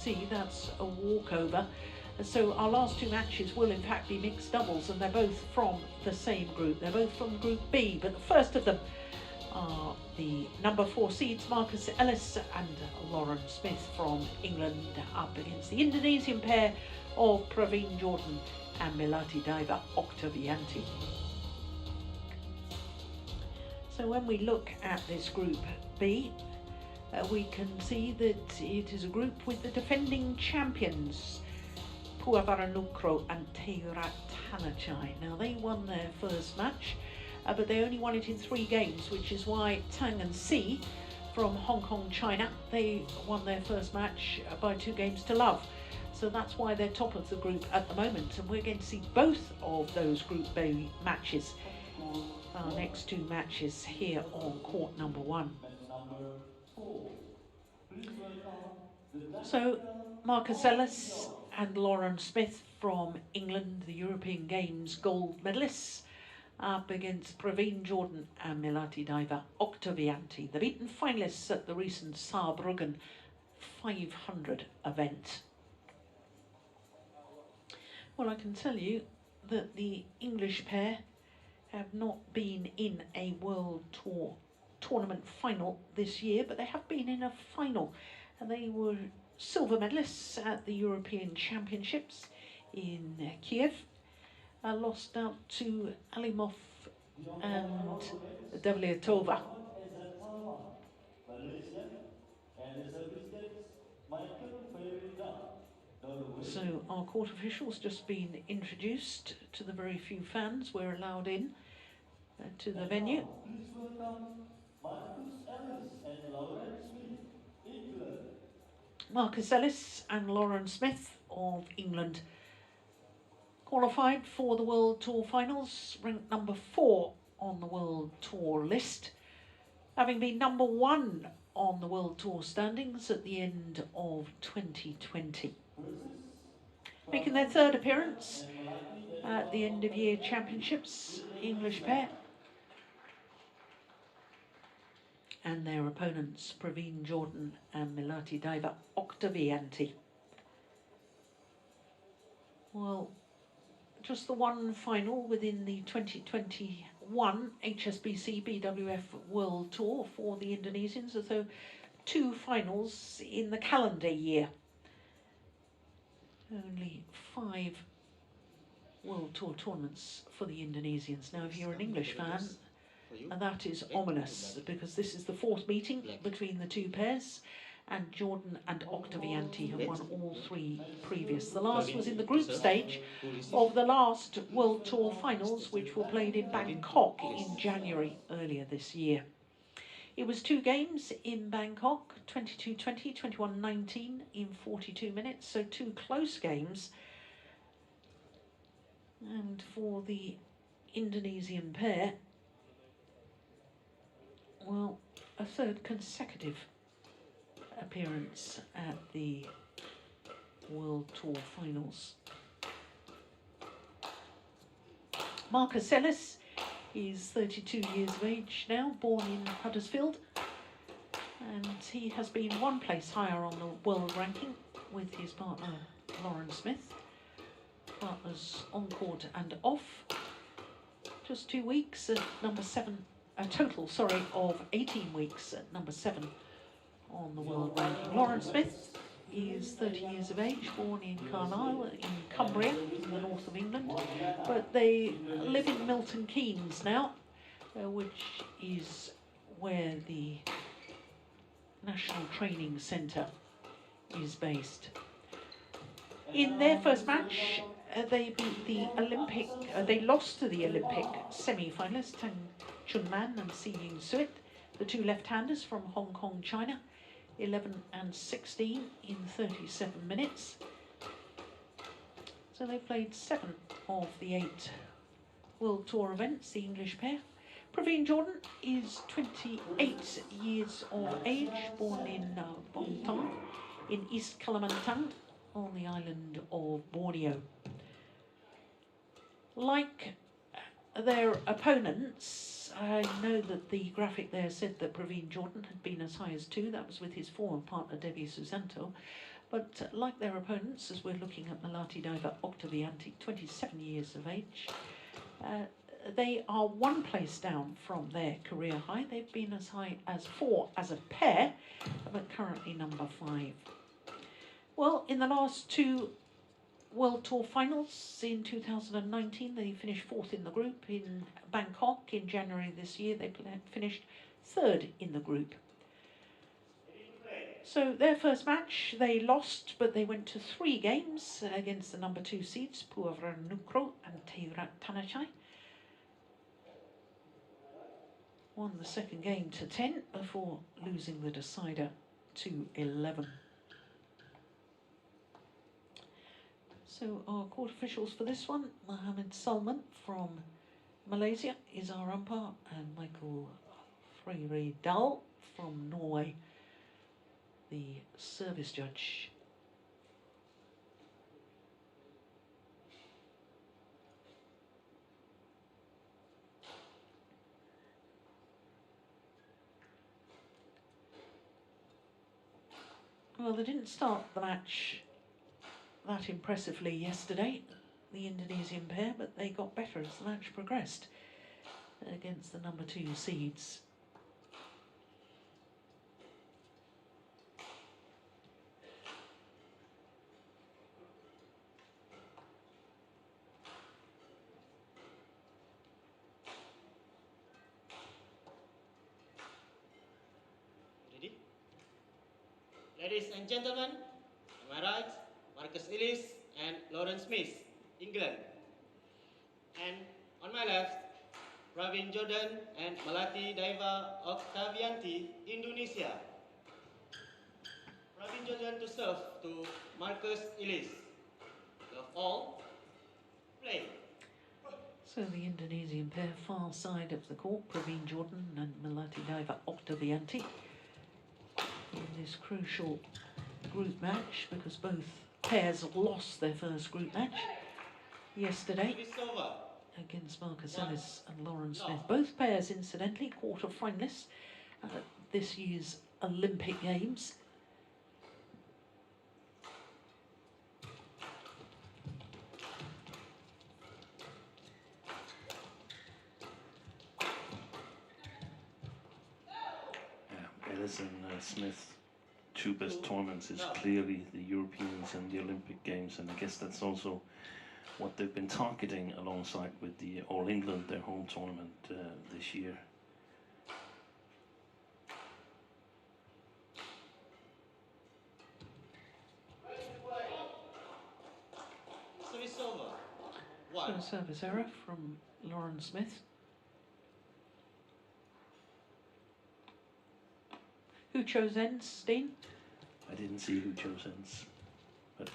See, that's a walkover. So our last two matches will in fact be mixed doubles, and they're both from the same group. They're both from Group B, but the first of them are the number 4 seeds, Marcus Ellis and Lauren Smith from England, up against the Indonesian pair of Praveen Jordan and Melati Daiva Oktavianti. So when we look at this Group B, we can see that it is a group with the defending champions, Puavaranukroh and Teurat Tanachai. Now they won their first match, but they only won it in 3 games, which is why Tang and Si from Hong Kong, China, they won their first match by 2 games to love. So that's why they're top of the group at the moment, and we're going to see both of those Group B matches, our next 2 matches here on court number 1. So Marcus Ellis and Lauren Smith from England, the European Games gold medalists, up against Praveen Jordan and Melati Daiva Oktavianti, the beaten finalists at the recent Saarbrücken 500 event. Well, I can tell you that the English pair have not been in a World Tour tournament final this year, but they have been in a final, and they were silver medalists at the European Championships in Kiev. Lost out to Alimov and Davletova. So our court officials just been introduced to the very few fans we're allowed in to the venue. Marcus Ellis and Lauren Smith of England qualified for the World Tour finals, ranked number 4 on the World Tour list, having been number 1 on the World Tour standings at the end of 2020. Making their 3rd appearance at the end of year championships, English pair. And their opponents, Praveen Jordan and Melati Daiva Oktavianti. Well, just the one final within the 2021 HSBC BWF World Tour for the Indonesians, although 2 finals in the calendar year. Only 5 World Tour tournaments for the Indonesians. Now, if you're an English fan, and that is ominous, because this is the 4th meeting between the 2 pairs, and Jordan and Oktavianti have won all 3 previous. The last was in the group stage of the last World Tour finals, which were played in Bangkok in January earlier this year. It was 2 games in Bangkok, 22-20, 21-19 in 42 minutes, so 2 close games. And for the Indonesian pair, well, a 3rd consecutive appearance at the World Tour finals. Marcus Ellis is 32 years of age now, born in Huddersfield, and he has been 1 place higher on the world ranking with his partner Lauren Smith. Partners on court and off. Just 2 weeks at number 7, a total, of 18 weeks at number 7 on the world ranking. Lauren Smith is 30 years of age, born in Carlisle in Cumbria, in the north of England, but they live in Milton Keynes now, which is where the National Training Centre is based. In their first match, they beat the they lost to the Olympic semi-finalists Tang Chunman and Si Ying Suet, the 2 left-handers from Hong Kong, China, 11 and 16 in 37 minutes. So they played 7 of the 8 World Tour events, the English pair. Praveen Jordan is 28 years of age, born in Bontong in East Kalimantan on the island of Borneo. Like their opponents, I know that the graphic there said that Praveen Jordan had been as high as 2. That was with his former partner Debbie Susanto. But like their opponents, as we're looking at Malati diver Oktavianti, 27 years of age, they are one place down from their career high. They've been as high as 4 as a pair, but currently number 5. Well, in the last 2 World Tour finals in 2019, they finished 4th in the group. In Bangkok in January this year, they finished 3rd in the group. So their first match, they lost, but they went to 3 games against the number 2 seeds, Puaranukro and TotalEnergies. Won the second game to 10 before losing the decider to 11. So our court officials for this one, Mohammed Salman from Malaysia is our umpire, and Michael Freire Dahl from Norway, the service judge. Well, they didn't start the match that impressively yesterday, the Indonesian pair, but they got better as the match progressed against the number 2 seeds. Ready? Ladies and gentlemen, on my right, Marcus Ellis and Lawrence Smith, England. And on my left, Pravin Jordan and Malati Daiva Oktavianti, Indonesia. Pravin Jordan to serve to Marcus Ellis. Love all, play. So the Indonesian pair far side of the court, Pravin Jordan and Malati Daiva Oktavianti, in this crucial group match, because both pairs lost their first group match yesterday against Marcus Ellis and Lawrence Smith. Both pairs, incidentally, quarter-finalists at this year's Olympic Games. Ellis and Smith, 2 best tournaments is clearly the Europeans and the Olympic Games, and I guess that's also what they've been targeting alongside with the All England, their home tournament this year. So a service error from Lawrence Smith. Who chose ends, Steen? I didn't see who chose ends, but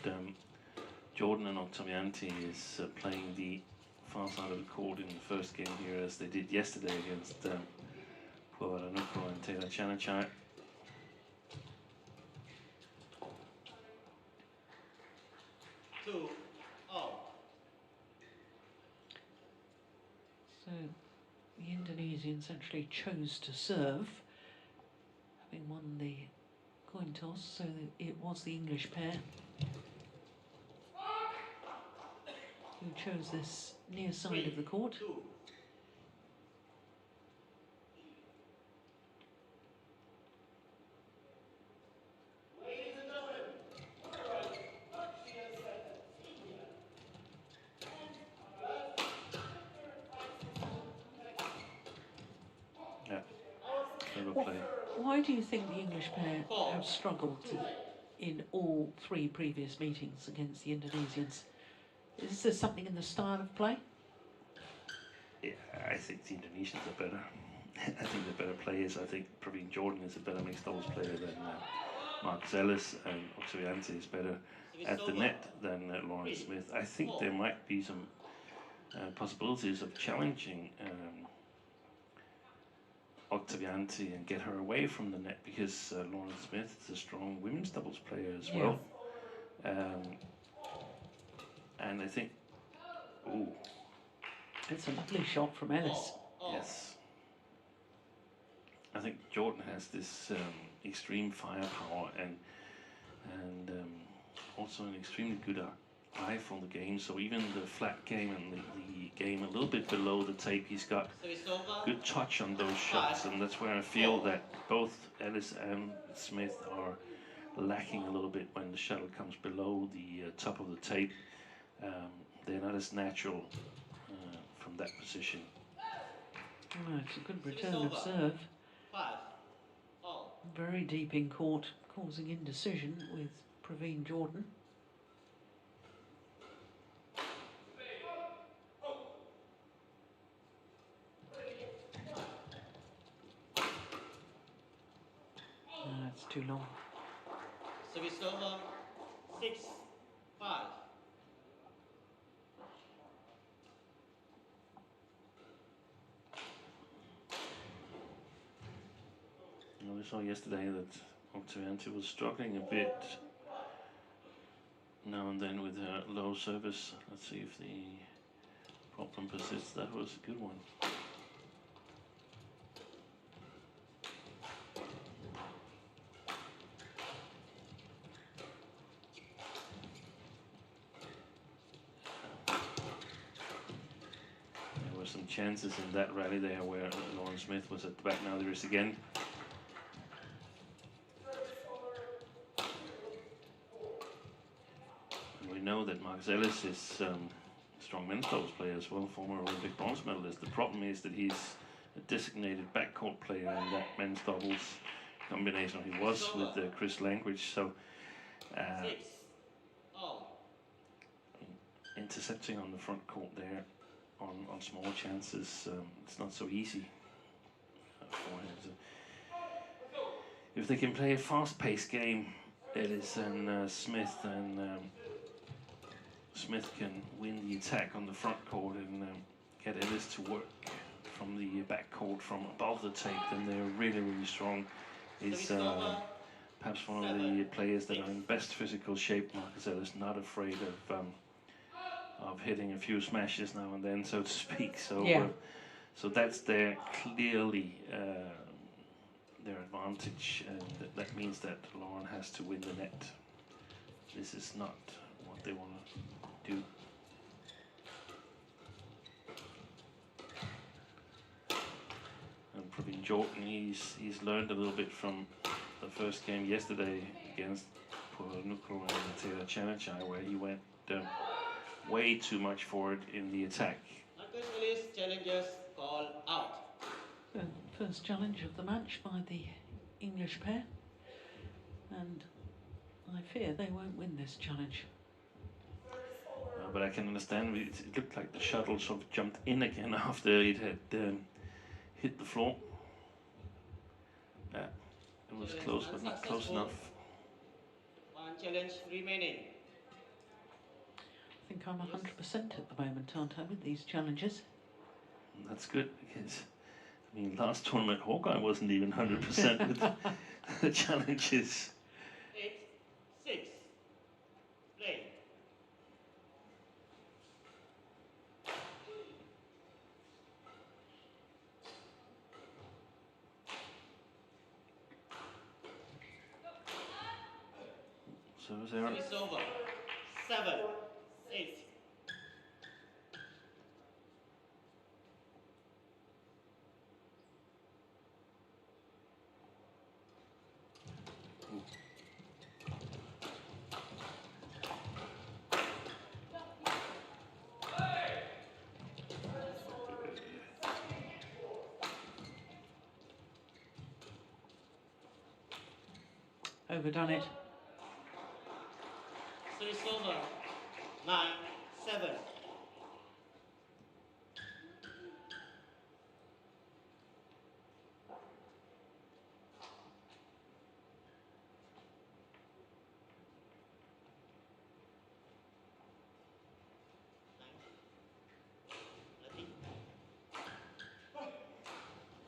Jordan and Oktavianti is playing the far side of the court in the first game here, as they did yesterday against Puaranukro and TotalEnergies. So the Indonesians actually chose to serve, having won the coin toss, so it was the English pair who chose this near side of the court. Why do you think the English pair have struggled in all 3 previous meetings against the Indonesians? Is there something in the style of play? Yeah, I think the Indonesians are better. I think they're better players. I think Pravin Jordan is a better mixed doubles player than Marcus Ellis, and Oktavianti is better at the net than Lawrence Smith. I think there might be some possibilities of challenging Oktavianti and get her away from the net, because Lawrence Smith is a strong women's doubles player as well. And I think, ooh, it's a lovely shot from Ellis. Yes, I think Jordan has this extreme firepower, and also an extremely good eye for the game. So even the flat game and the game a little bit below the tape, he's got Service over. good touch on those shots, and that's where I feel that both Ellis and Smith are lacking a little bit when the shuttle comes below the top of the tape. They're not as natural from that position. Oh, it's a good return of serve. 5 all. Very deep in court, causing indecision with Praveen Jordan. It's too long. Service over. 6-5. We saw yesterday that Oktavianti was struggling a bit now and then with her low service. Let's see if the problem persists. That was a good one. There were some chances in that rally there where Lauren Smith was at the back. Now there is again. We know that Marcus Ellis is a strong men's doubles player as well, former Olympic bronze medalist. The problem is that he's a designated backcourt player in that men's doubles combination he was with Chris Langridge. So 6 all. intercepting on the front court there on small chances, it's not so easy for him. So if they can play a fast-paced game, Ellis and Smith, and Smith can win the attack on the front court and get Ellis to work from the back court from above the tape, then they're really, really strong. He's perhaps one of the players that are in best physical shape. Marcus Ellis, not afraid of hitting a few smashes now and then, so to speak. So, so that's clearly their advantage, and that means that Lauren has to win the net. This is not what they want to do. And Praveen Jordan, he's learned a little bit from the first game yesterday against Nukro and Taylor Chanachai, where he went way too much forward in the attack. Marcus Ellis challenges call out. The first challenge of the match by the English pair, and I fear they won't win this challenge. But I can understand, it looked like the shuttle sort of jumped in again after it had hit the floor. Yeah, it was close, but not close enough. One challenge remaining. I think I'm 100% at the moment, aren't I, with these challenges? That's good, because I mean, last tournament Hawkeye wasn't even 100% with the challenges. 8-6. Play. Service error. It's over. 7-8. Overdone it. So it's over. 9-7.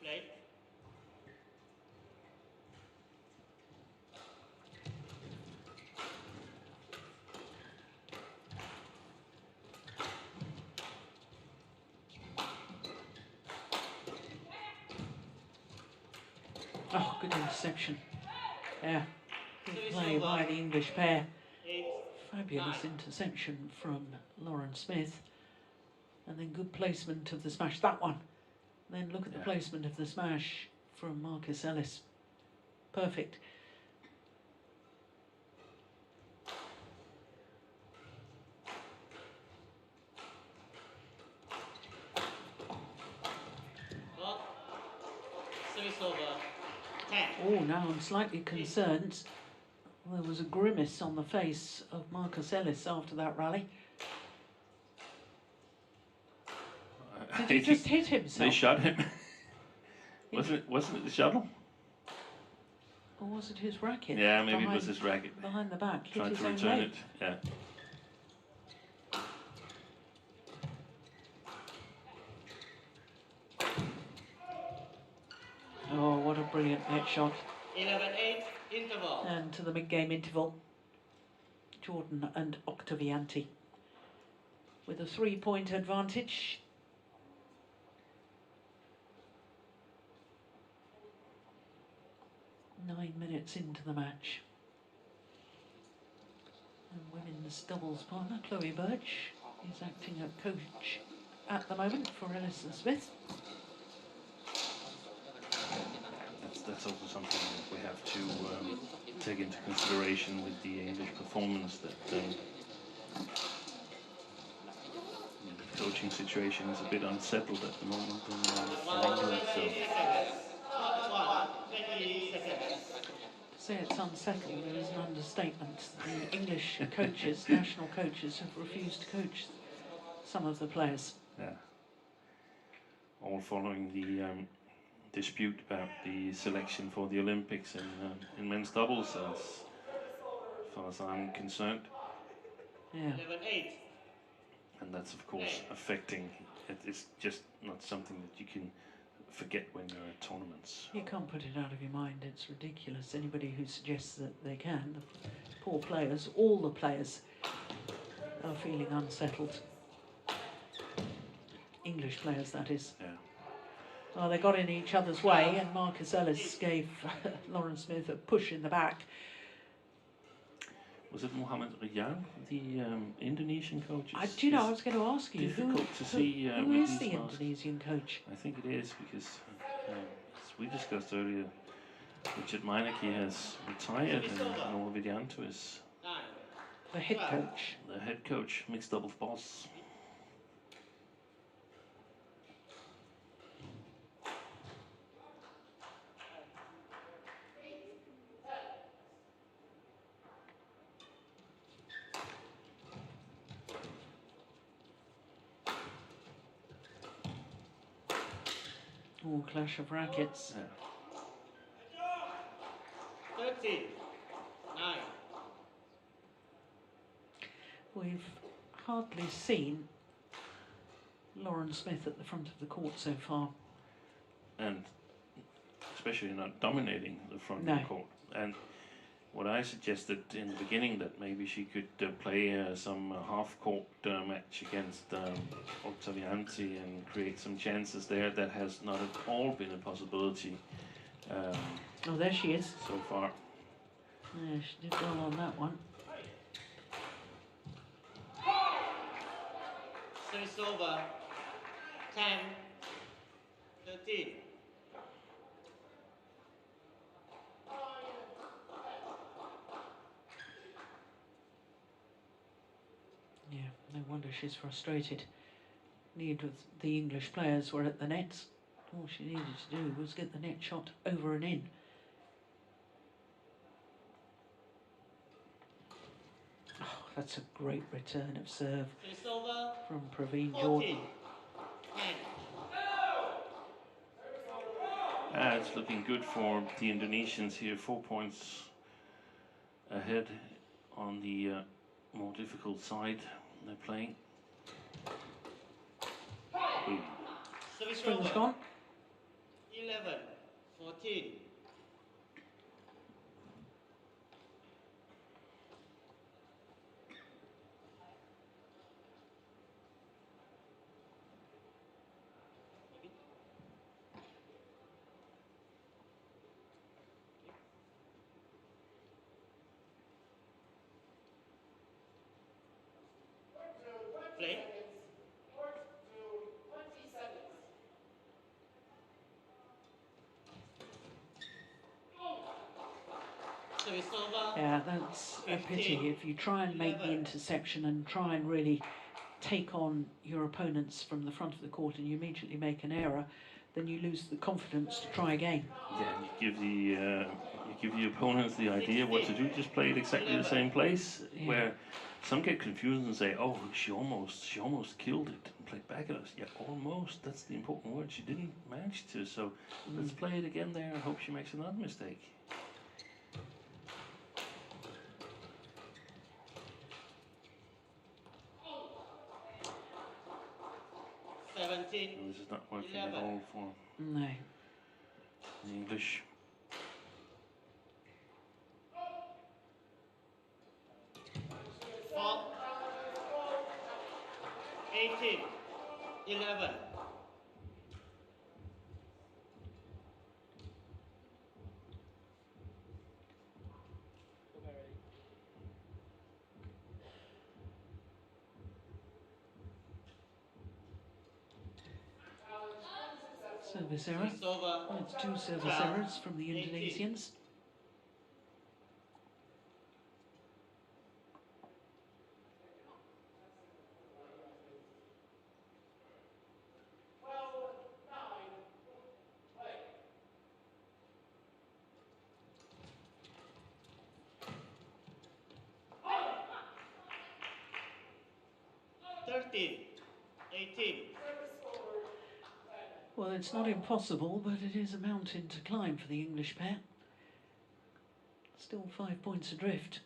Play. Oh, good interception. Yeah, good play by the English pair. Fabulous interception from Lauren Smith. And then good placement of the smash. That one. Then look at the placement of the smash from Marcus Ellis. Perfect. Service over 10. Oh, now I'm slightly concerned. There was a grimace on the face of Marcus Ellis after that rally. Did he just hit himself? They shot him. Wasn't it the shuttle? Or was it his racket? Yeah, maybe it was his racket. Behind the back. Trying hit to his own return leg. it. Yeah. Oh, what a brilliant net shot. 11-8 interval. And to the mid-game interval, Jordan and Oktavianti with a 3-point advantage. Nine minutes into the match. And women's doubles partner, Chloe Birch, is acting as coach at the moment for Ellis and Smith. That's also something that we have to take into consideration with the English performance, that the coaching situation is a bit unsettled at the moment in England. So. To say it's unsettled, there is an understatement. The English coaches, national coaches, have refused to coach some of the players. Yeah. All following the dispute about the selection for the Olympics in men's doubles, as far as I'm concerned. Yeah. 11-8. And that's of course affecting. It's just not something that you can forget when you're at tournaments. You can't put it out of your mind. It's ridiculous. Anybody who suggests that they can, the poor players, all the players, are feeling unsettled. English players, that is. Yeah. Well, they got in each other's way, and Marcus Ellis gave Lauren Smith a push in the back. Was it Mohammed Riyad, the Indonesian coach? Do you know, I was going to ask you, difficult to see who with is these the masks. Indonesian coach? I think it is because, as we discussed earlier, Richard Meineke has retired and Noah Widianto is The head coach. the head coach, mixed doubles boss. Oh, clash of rackets. Yeah. 13-9. We've hardly seen Lauren Smith at the front of the court so far. And especially not dominating the front No. of the court. And what I suggested in the beginning, that maybe she could play some half-court match against Oktavianti and create some chances there. That has not at all been a possibility Oh, there she is. so far. Yeah, she did well on that one. Service over 10-13. Yeah, no wonder she's frustrated. The English players were at the nets. All she needed to do was get the net shot over and in. Oh, that's a great return of serve Service over from Praveen 14-10. Jordan. It's looking good for the Indonesians here. 4 points ahead on the more difficult side they're playing. Service Spring was over gone. 11-14. it's a pity if you try and make the interception and try and really take on your opponents from the front of the court and you immediately make an error, then you lose the confidence to try again. Yeah, you give the opponents the idea what to do. Just play it exactly the same place. Yeah. Where some get confused and say, "Oh, she almost killed it and played back at us." Yeah, almost. That's the important word. She didn't manage to. So let's play it again there and hope she makes another mistake. This is not working at all for No. the English. Fault. 18, 11. Service error. It's 2 service errors from the Indonesians. Well, it's not impossible, but it is a mountain to climb for the English pair. Still 5 points adrift.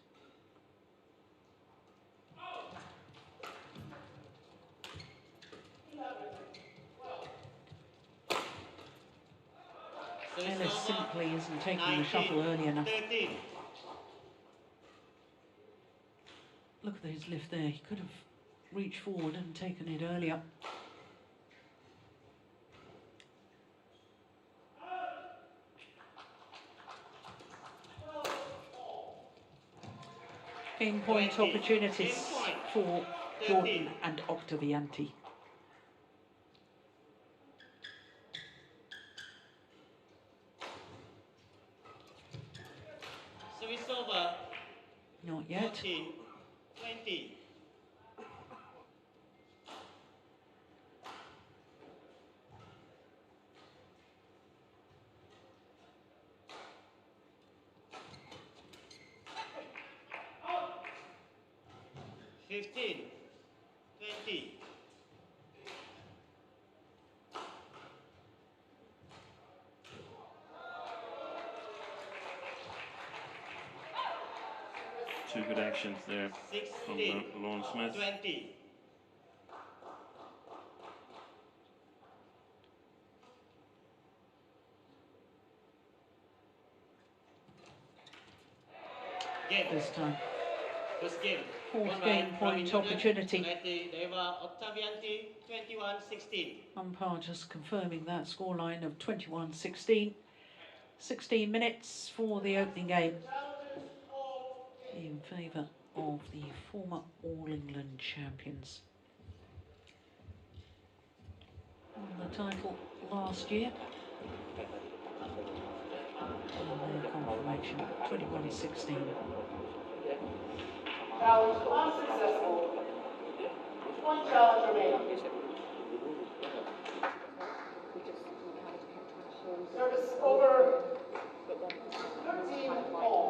Ellis simply isn't taking the shuttle early enough. 13. Look at his lift there. He could have reached forward and taken it earlier. Game point opportunities for Jordan and Oktavianti. Service over. Not yet. 14, 20. Fifteen, 20. Two good actions there from 16, Lauren Smith. 20. Game. This time. First game. Fourth game point opportunity. Oktavianti, 21-16. Umpire just confirming that scoreline of 21-16. 16 minutes for the opening game in favour of the former All England champions. Won the title last year. And their confirmation, 21-16. Challenge unsuccessful. One challenge remaining. Service over. 13 all.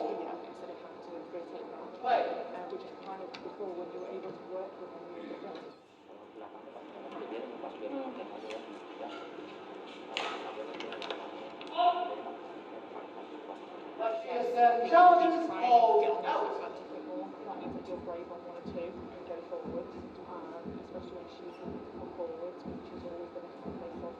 Play. Which is kind of before when you were able to work with them. Let's see challenges all out. That means that you're brave on 1 or 2 and go forwards, especially when she's come forwards, which she's always been a fan base of.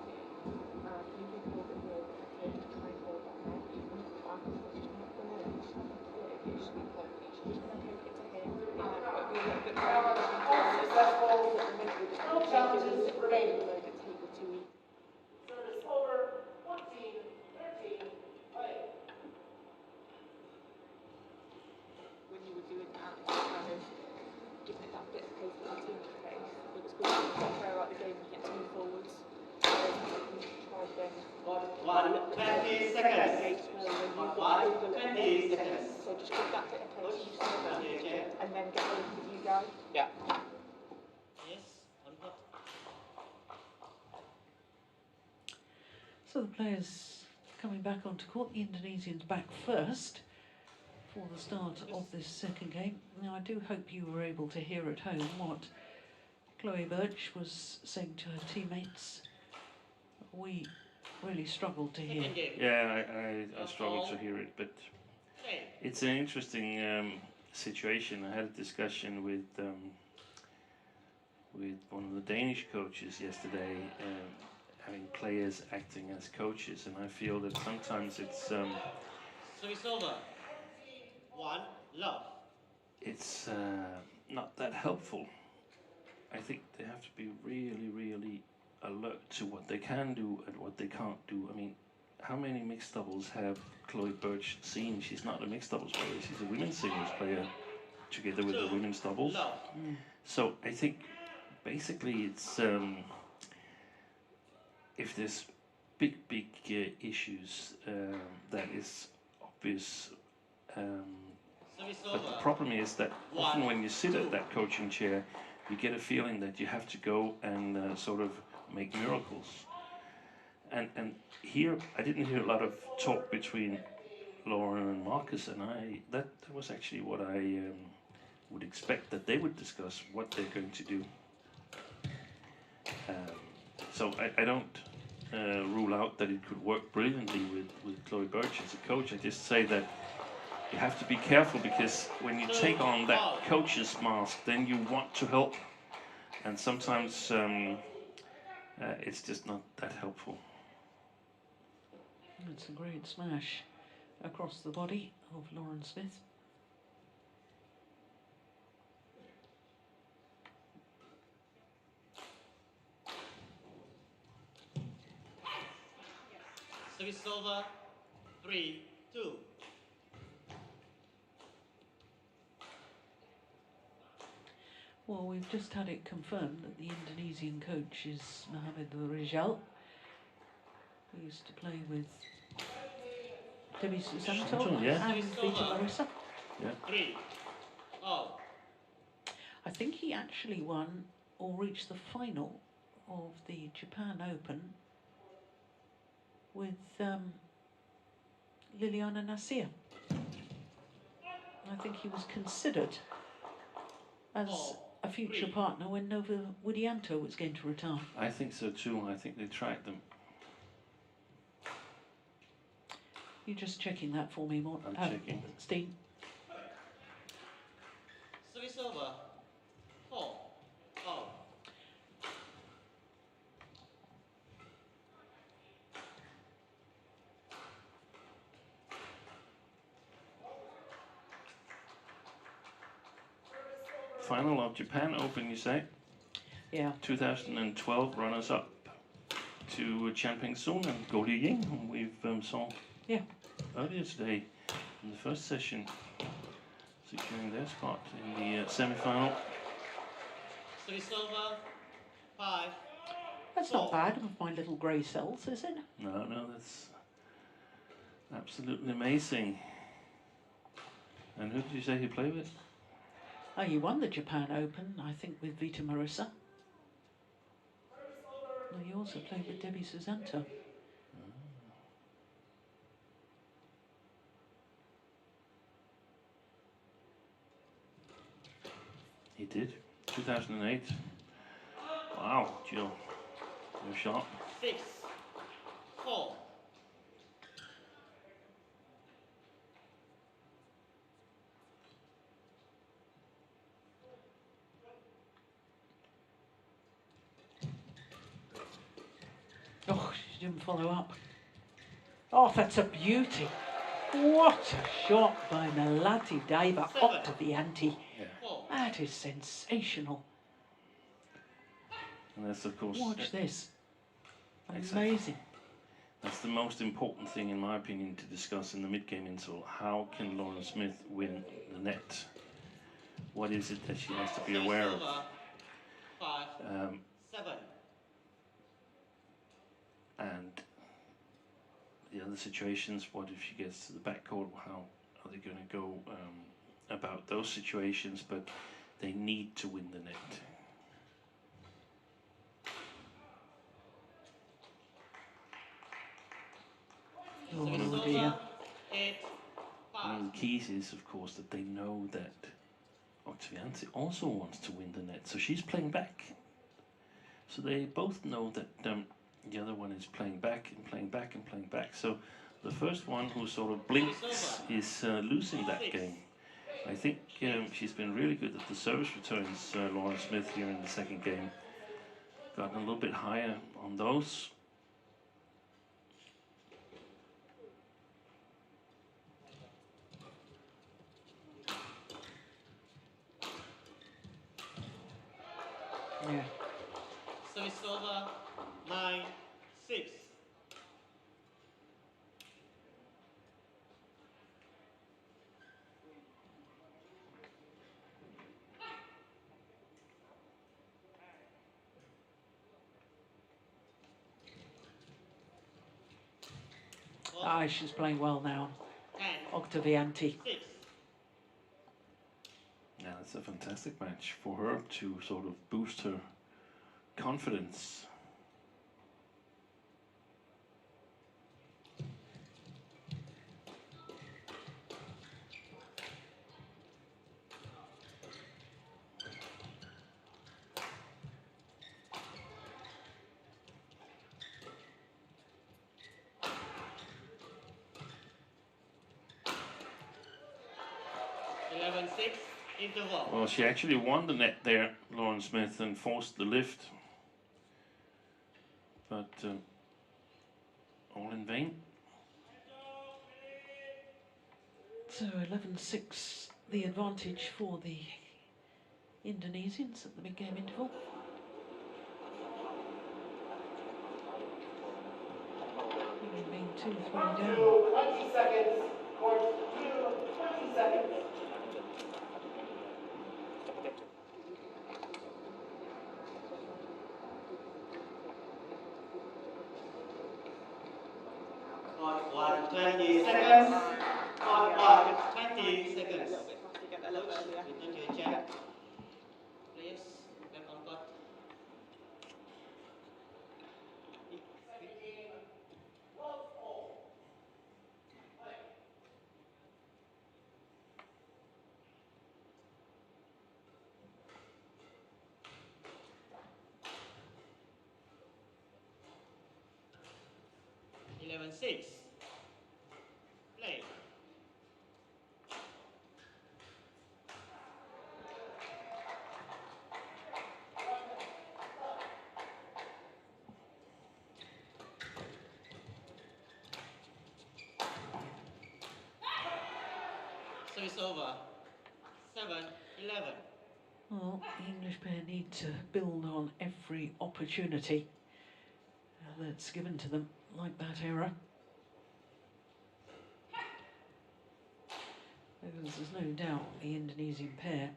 You give a little bit more to try and hold that net, even if it's back, so she's not going to, she's not going to let it usually pokey, she's just going to poke it to him, but be a little bit more Unsuccessful. No challenges remaining. load at table 2. Service over. 14, 13. Play. When you were doing that, kind of giving it that bit of pace that you pace, it was good to throw out the game and get to move forwards. Try again. 1, 20 seconds. 1, 20 1, 20 seconds. So So just give that bit of pace, you serve it, and then get ready for you go. Yeah. Yes, on hot. So the players coming back onto court, the Indonesians back first for the start of this second game. Now I do hope you were able to hear at home what Chloe Birch was saying to her teammates. We really struggled to hear. Second game. Yeah, I struggled to hear it, but it's an interesting situation. I had a discussion with one of the Danish coaches yesterday, having players acting as coaches, and I feel that sometimes it's Service over. 1 love. it's not that helpful. I think they have to be really, really alert to what they can do and what they can't do. I mean, how many mixed doubles have Chloe Birch seen? She's not a mixed doubles player, she's a women's singles player together with the women's doubles. So I think basically it's if there's big issues, that is obvious. But the problem is that often when you sit at that coaching chair, you get a feeling that you have to go and sort of make miracles. And here, I didn't hear a lot of talk between Lauren and Marcus, and that was actually what I would expect that they would discuss, what they're going to do. So I don't rule out that it could work brilliantly with Chloe Birch as a coach. I just say that you have to be careful, because when you take on that coach's mask, then you want to help, and sometimes it's just not that helpful. It's a great smash across the body of Lauren Smith. Service over. 3, 2. Well, we've just had it confirmed that the Indonesian coach is Mohamed Rijal, who used to play with Debbie Susanto yeah. and Vita Marissa. Yeah. 3. Oh. I think he actually won or reached the final of the Japan Open with Liliana Nasir. I think he was considered as a future partner when Nova Widianto was going to retire. I think so too. I think they tried them. You're just checking that for me, I'm checking. Steen. Service over. 4. Oh. Final of Japan Open, you say? Yeah. 2012 runners-up to Champing Soon and Go Liu Ying, whom we've saw earlier today in the first session, securing their spot in the semi-final. Service over. 5. That's not bad with my little grey cells, is it? No, that's absolutely amazing. And who did you say he played with? Oh, you won the Japan Open, I think, with Vita Marissa. Well, you also played with Debbie Susanto. He did. 2008. Wow, Jill. You're sharp. 6. 4. Oh, she didn't follow up. Oh, that's a beauty. What a shot by Melati Daiva Oktavianti. Yeah. That is sensational. And that's, of course, Watch this. Exactly. Amazing. That's the most important thing, in my opinion, to discuss in the mid-game interval. How can Lauren Smith win the net? What is it that she has to be aware of? 5. 7. And the other situations, what if she gets to the backcourt? How are they're going to go about those situations, but they need to win the net. Oh dear. 8, One of the keys is, of course, that they know that Oktavianti also wants to win the net, so she's playing back. So they both know that the other one is playing back and playing back and playing back. So the first one who sort of blinks is losing that game. I think she's been really good at the service returns, Lauren Smith, here in the second game. Gotten a little bit higher on those. Yeah. Service over 9, 6. Ah, she's playing well now. 10, Oktavianti. 6. Yeah, it's a fantastic match for her to sort of boost her confidence. Interval. Well, she actually won the net there, Lauren Smith, and forced the lift. But all in vain. So 11-6, the advantage for the Indonesians at the mid-game interval. Being 2-3 down. 20 seconds. Court 20 seconds. Court 20 seconds. Court 20 seconds. Get there a little earlier. Return to your chair. Please, back on court. Six. Play. So it's over. 7-11. Well, the English pair need to build on every opportunity that's given to them, like that error. Because there's no doubt the Indonesian pair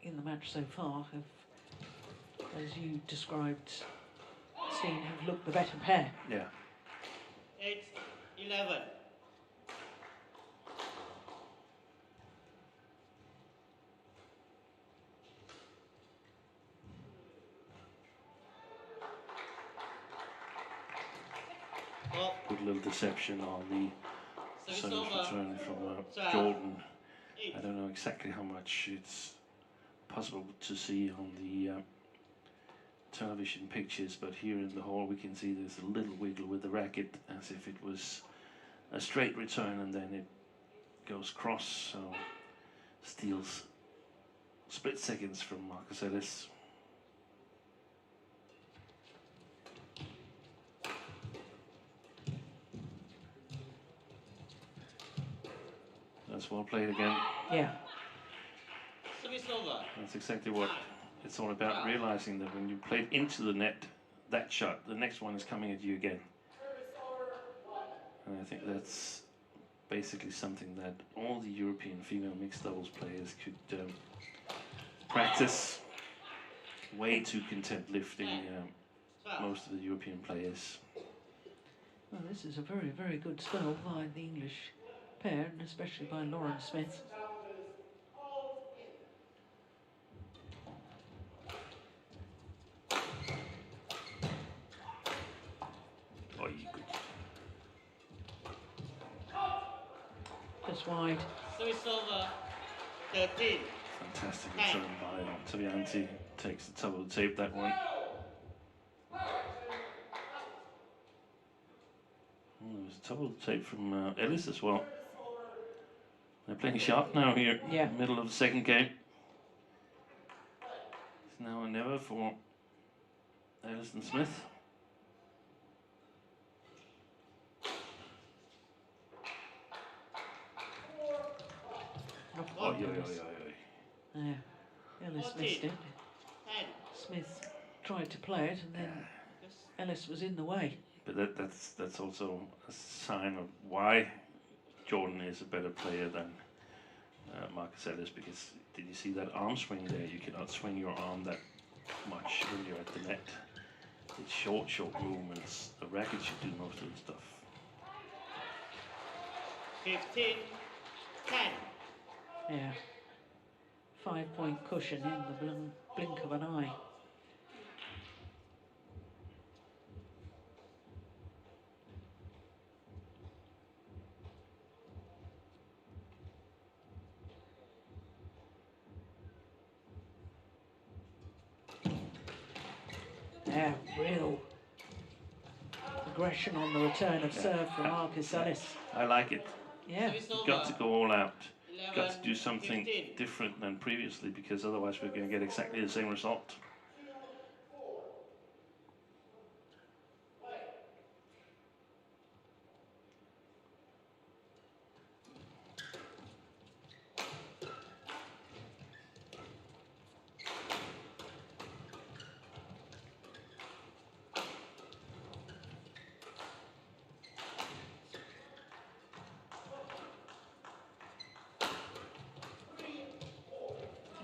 in the match so far have, as you described, Steen, have looked the better pair. Yeah. 8-11. Good little deception on the service return from Jordan. I don't know exactly how much it's possible to see on the television pictures, but here in the hall we can see there's a little wiggle with the racket as if it was a straight return, and then it goes cross, so steals split seconds from Marcus Ellis. That's well played again. Yeah. That's exactly what it's all about, realizing that when you play into the net, that shot, the next one is coming at you again. And I think that's basically something that all the European female mixed doubles players could practice. Way too content lifting most of the European players. Well, this is a very, very good spell by the English pair, and especially by Lauren Smith. Oh, you could. Just wide. Service over 13. Fantastic return by Oktavianti. Takes the top of the tape, that one. There was a top of the tape from Ellis as well. They're playing sharp now here, Yeah. middle of the second game. It's now or never for Ellis and Smith. Oh, Oi, oi, Ellis. oi, oi, oi. Yeah, Ellis 14. missed it. 10. Smith tried to play it, and then Ellis was in the way. But that's also a sign of why Jordan is a better player than Marcus Ellis, because did you see that arm swing there? You cannot swing your arm that much when you're at the net. It's short movements. The racket should do most of the stuff. 15. 10. Yeah. 5-point cushion in the blink of an eye. Yeah, real aggression on the return of serve from Marcus Ellis. I like it. Yeah. Service You've over got to go all out. You've got to 11. do something 15. different than previously, because otherwise we're going to get exactly the same result.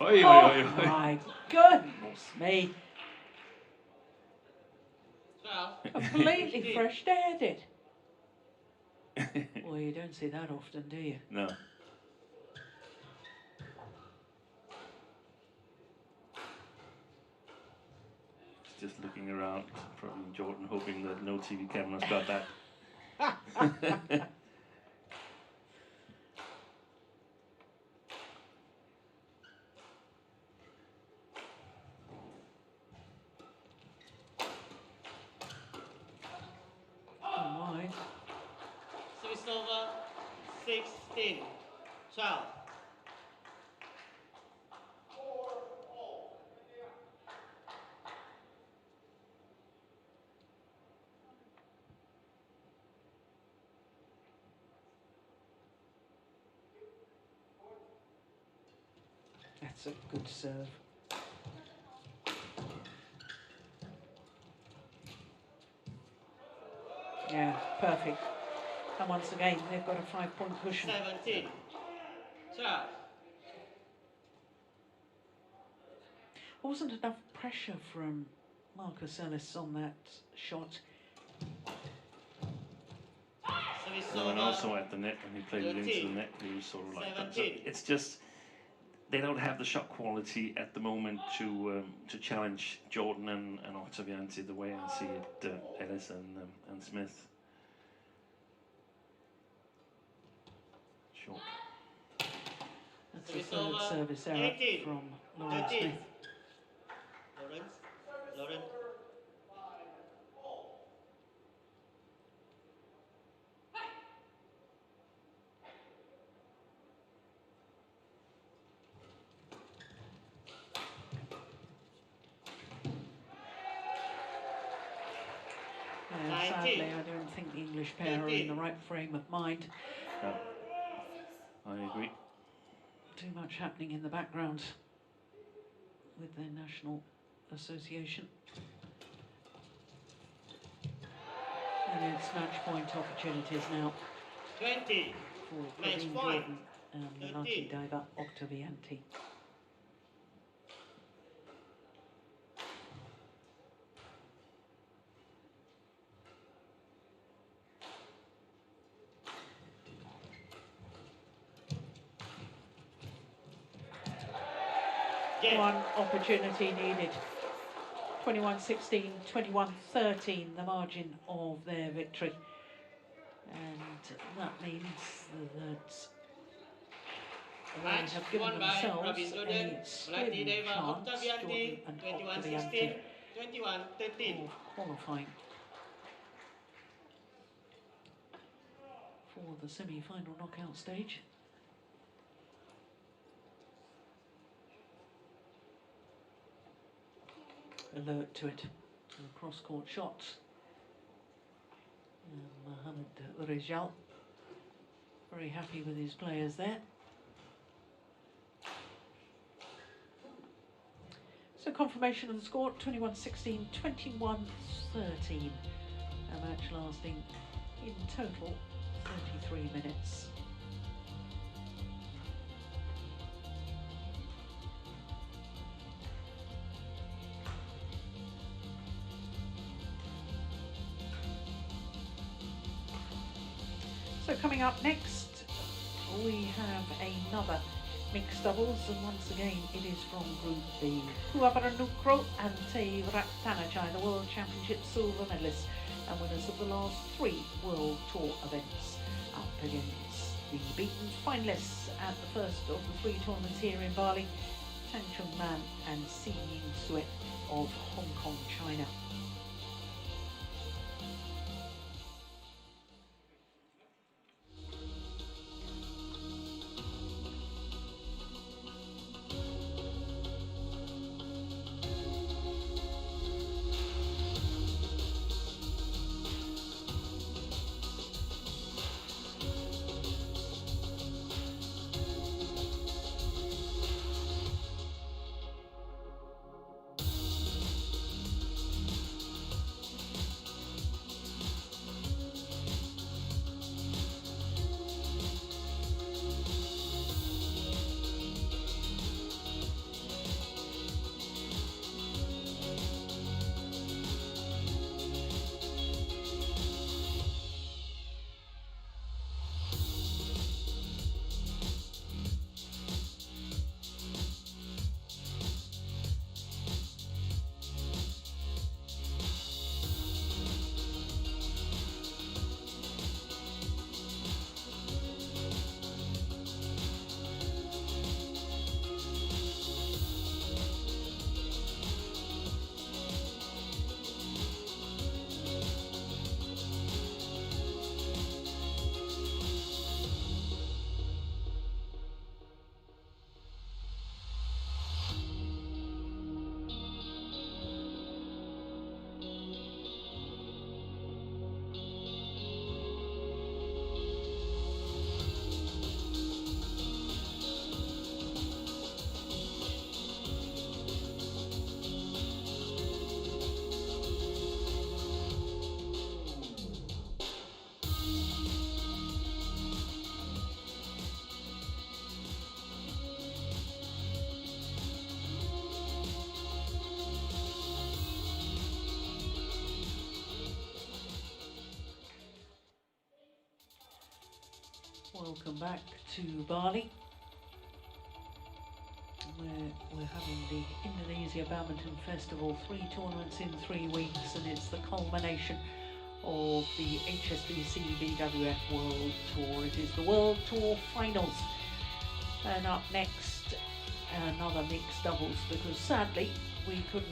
Oi, oi, oi, Oh oi. my goodness me. 12. Completely fresh aired it. Well, you don't see that often, do you? No. Just looking around, probably Jordan, hoping that no TV cameras got that. Oh, wide. Service over 16. 12. That's a good serve. Yeah, perfect. And once again, they've got a 5-point cushion. 17. 12. Wasn't enough pressure from Marcus Ellis on that shot. Service No, and over also at the net, when he played it into the 13. net, he was sort of like that. So 17. it's just, they don't have the shot quality at the moment to challenge Jordan and Oktavianti the way I see it, Ellis and Smith. Short. That's a Service third over service error 18. from Lauren 13. Smith. Lawrence. Sadly, I don't think the English pair are in the right frame of mind. No, I agree. Too much happening in the background with their national association. And it's match point opportunities now 20. for Match Praveen point. Jordan and Minati 13. diver Oktavianti. One opportunity needed. 21-16, 21-13, the margin of their victory. And that means that they Match have given won by themselves Pravin Jordan, a slim Melati Deva chance, Oktavianti, Jordan and 21-16, Oktavianti, 21-13. of qualifying for the semi-final knockout stage. Alert to it. A cross-court shot. And Mohamed Rijal very happy with his players there. So confirmation of the score, 21-16, 21-13. A match lasting in total 33 minutes. So coming up next, we have another mixed doubles, and once again it is from Group B. Puavaranukro and Tevrattanachai, the World Championships silver medalists and winners of the last 3 World Tour events, up against the beaten finalists at the first of the 3 tournaments here in Bali, Tan Chung Man and Si Ying Suet of Hong Kong, China. Welcome back to Bali, where we're having the Indonesia Badminton Festival, 3 tournaments in 3 weeks, and it's the culmination of the HSBC BWF World Tour. It is the World Tour Finals, and up next another mixed doubles, because sadly we couldn't